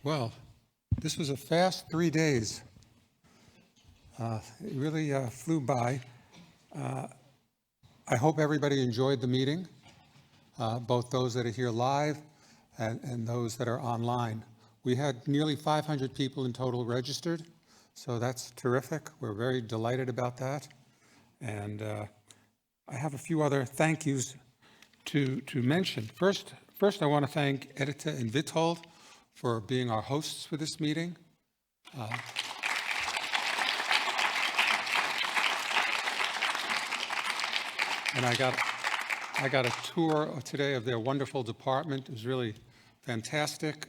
Well, this was a fast 3 days. It really flew by. I hope everybody enjoyed the meeting, both those that are here live and those that are online. We had nearly 500 people in total registered, so that's terrific. We're very delighted about that. And I have a few other thank yous to mention. First, I want to thank Edita and Withold for being our hosts for this meeting. And I got a tour today of their wonderful department. It was really fantastic.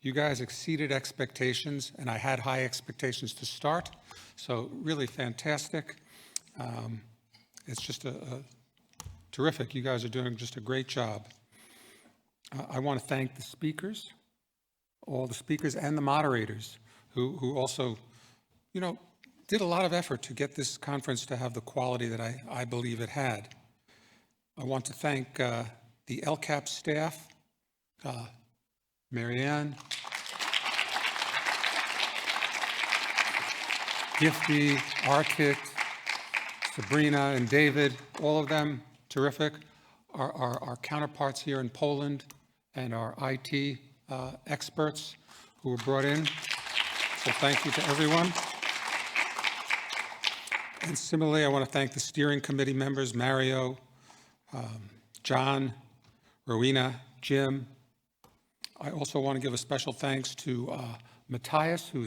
You guys exceeded expectations, and I had high expectations to start, so really fantastic. It's just a terrific. You guys are doing just a great job. I want to thank the speakers, all the speakers and the moderators who also, did a lot of effort to get this conference to have the quality that I believe it had. I want to thank the I-ELCAP staff, Marianne, Gifty, Arctic, Sabrina, and David, all of them terrific. Our counterparts here in Poland and our IT experts who were brought in. So thank you to everyone. And similarly, I want to thank the steering committee members, Mario, John, Rowena, Jim. I also want to give a special thanks to Matthias, who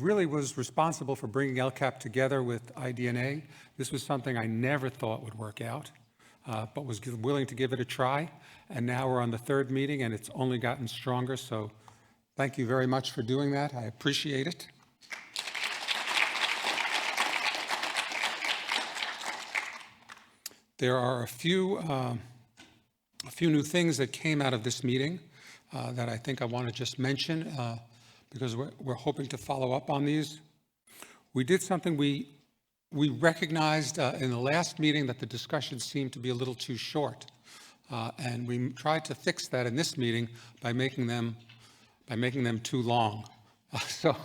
really was responsible for bringing I-ELCAP together with iDNA. This was something I never thought would work out, but was willing to give it a try. And now we're on the third meeting, and it's only gotten stronger. So thank you very much for doing that. I appreciate it. There are a few new things that came out of this meeting that I think I want to just mention because we're hoping to follow up on these. We did something we recognized in the last meeting that the discussions seemed to be a little too short, and we tried to fix that in this meeting by making them too long. So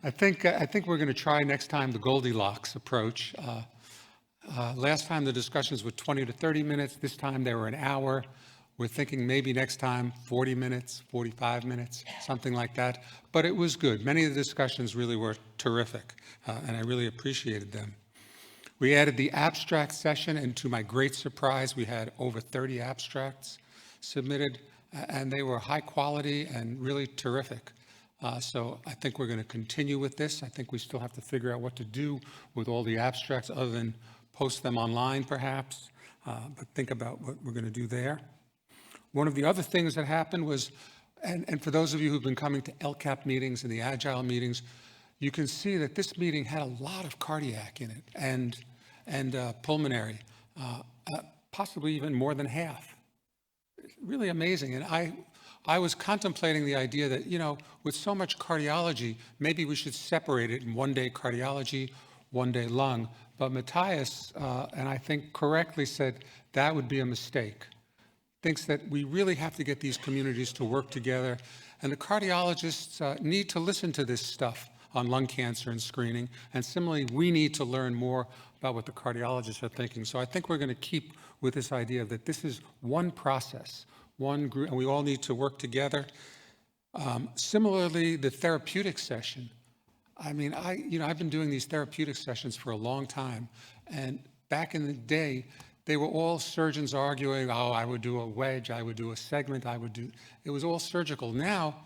I think we're going to try next time the Goldilocks approach. Last time the discussions were 20 to 30 minutes. This time they were an hour. We're thinking maybe next time 40 minutes, 45 minutes, something like that. But it was good. Many of the discussions really were terrific, and I really appreciated them. We added the abstract session, and to my great surprise, we had over 30 abstracts submitted, and they were high quality and really terrific. So I think we're going to continue with this. I think we still have to figure out what to do with all the abstracts other than post them online perhaps, but think about what we're going to do there. One of the other things that happened was, and for those of you who've been coming to I-ELCAP meetings and the Agile meetings, you can see that this meeting had a lot of cardiac in it and pulmonary, possibly even more than half. Really amazing. And I was contemplating the idea that, with so much cardiology, maybe we should separate it in one day cardiology, one day lung. But Matthias, and I think correctly said, that would be a mistake. Thinks that we really have to get these communities to work together. And the cardiologists need to listen to this stuff on lung cancer and screening. And similarly, we need to learn more about what the cardiologists are thinking. So I think we're going to keep with this idea that this is one process, one group, and we all need to work together. Similarly, the therapeutic session. I mean, I've been doing these therapeutic sessions for a long time, and back in the day, they were all surgeons arguing, oh, I would do a wedge, I would do a segment, it was all surgical. Now,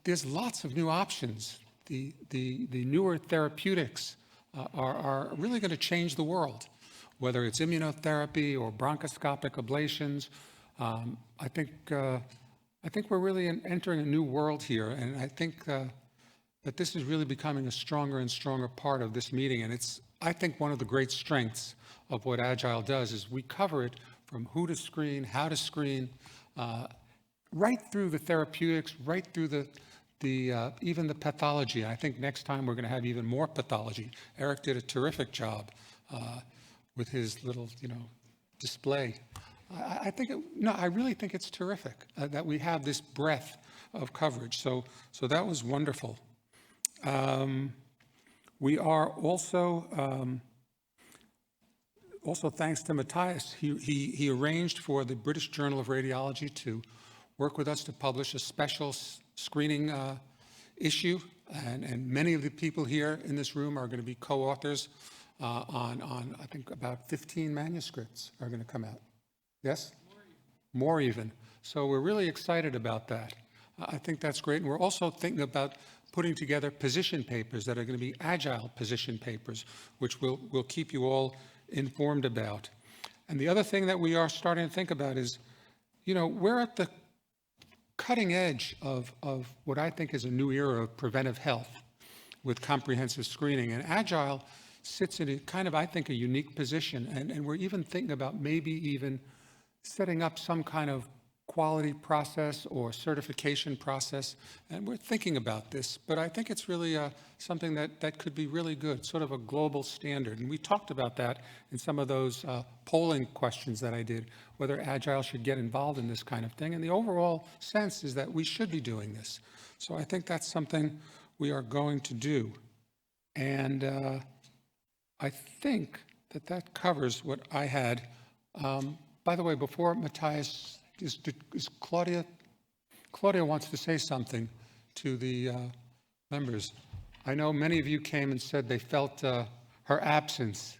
there's lots of new options. The newer therapeutics are really going to change the world, whether it's immunotherapy or bronchoscopic ablations. I think we're really entering a new world here, and I think that this is really becoming a stronger and stronger part of this meeting. And it's, I think, one of the great strengths of what Agile does is we cover it from who to screen, how to screen, right through the therapeutics, right through even the pathology. I think next time we're going to have even more pathology. Eric did a terrific job with his little, display I think, no, I really think it's terrific that we have this breadth of coverage. So that was wonderful. We are also thanks to Matthias, he arranged for the British Journal of Radiology to work with us to publish a special screening issue, and many of the people here in this room are going to be co-authors on I think about 15 manuscripts are going to come out. Yes? More even. So we're really excited about that. I think that's great. And we're also thinking about putting together position papers that are going to be agile position papers, which we'll keep you all informed about. And the other thing that we are starting to think about is, you know, we're at the cutting edge of what I think is a new era of preventive health with comprehensive screening. And agile sits in a kind of, I think, a unique position. And we're even thinking about maybe even setting up some kind of quality process or certification process, and we're thinking about this, but I think it's really something that could be really good, sort of a global standard. And we talked about that in some of those polling questions that I did, whether Agile should get involved in this kind of thing. And the overall sense is that we should be doing this. So I think that's something we are going to do. And I think that covers what I had. By the way, before Matthias, is Claudia wants to say something to the members. I know many of you came and said they felt her absence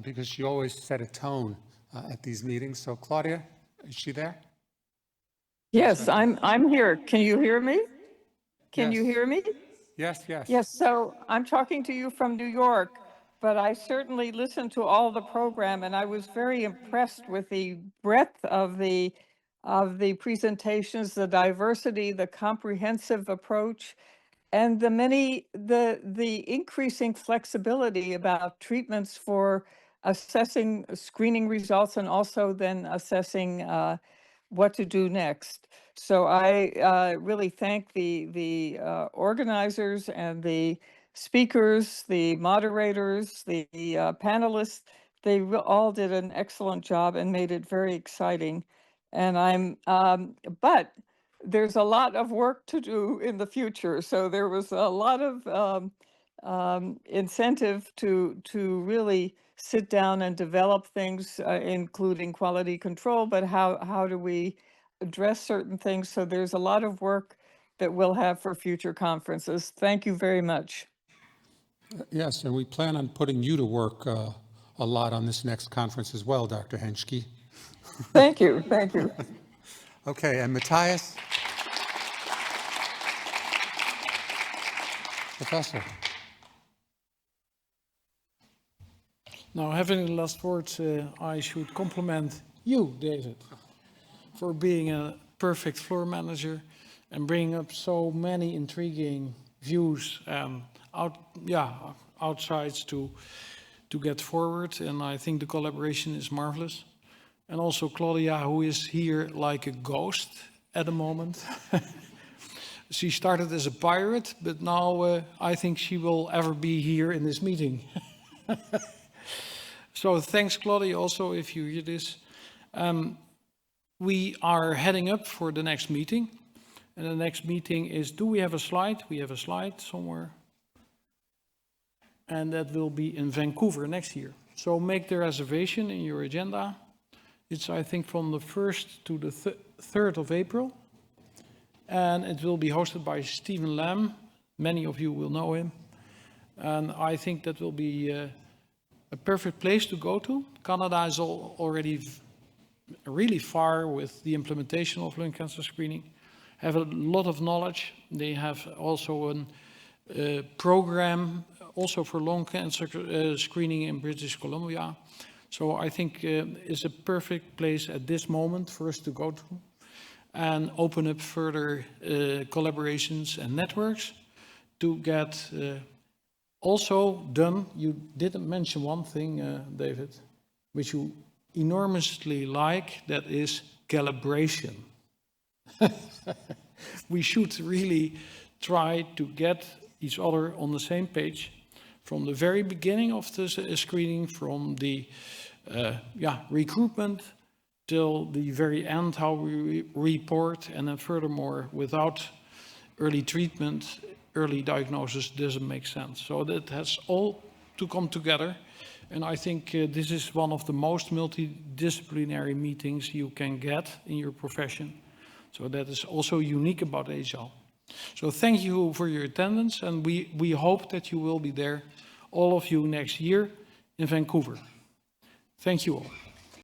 because she always set a tone at these meetings. So Claudia, is she there? Yes, I'm here. Can you hear me? Can you hear me? Yes, yes. Yes, so I'm talking to you from New York, but I certainly listened to all the program, and I was very impressed with the breadth of the presentations, the diversity, the comprehensive approach, and the increasing flexibility about treatments for assessing screening results and also then assessing what to do next. So I really thank the organizers and the speakers, the moderators, the panelists. They all did an excellent job and made it very exciting. And but there's a lot of work to do in the future. So there was a lot of incentive to really sit down and develop things, including quality control, but how do we address certain things? So there's a lot of work that we'll have for future conferences. Thank you very much. Yes, and we plan on putting you to work a lot on this next conference as well, Dr. Henschke. Thank you, thank you. Okay, and Matthias? Professor. Now, having the last word, I should compliment you, David, for being a perfect floor manager and bringing up so many intriguing views and outsides to get forward. And I think the collaboration is marvelous. And also Claudia, who is here like a ghost at the moment. She started as a pirate, but now I think she will ever be here in this meeting. So thanks, Claudia, also, if you hear this. We are heading up for the next meeting. And the next meeting is, do we have a slide? We have a slide somewhere. And that will be in Vancouver next year. So make the reservation in your agenda. It's, I think, from the 1st to the 3rd of April. And it will be hosted by Stephen Lamb. Many of you will know him. And I think that will be a perfect place to go to. Canada is already really far with the implementation of lung cancer screening, have a lot of knowledge. They have also a program also for lung cancer screening in British Columbia. So I think it's a perfect place at this moment for us to go to and open up further collaborations and networks to get also done. You didn't mention one thing, David, which you enormously like, that is calibration. We should really try to get each other on the same page from the very beginning of the screening, from the recruitment till the very end how we report, and then furthermore, without early treatment, early diagnosis doesn't make sense. So that has all to come together, and I think this is one of the most multidisciplinary meetings you can get in your profession. So that is also unique about ASL. So thank you for your attendance, and we hope that you will be there, all of you, next year in Vancouver. Thank you all.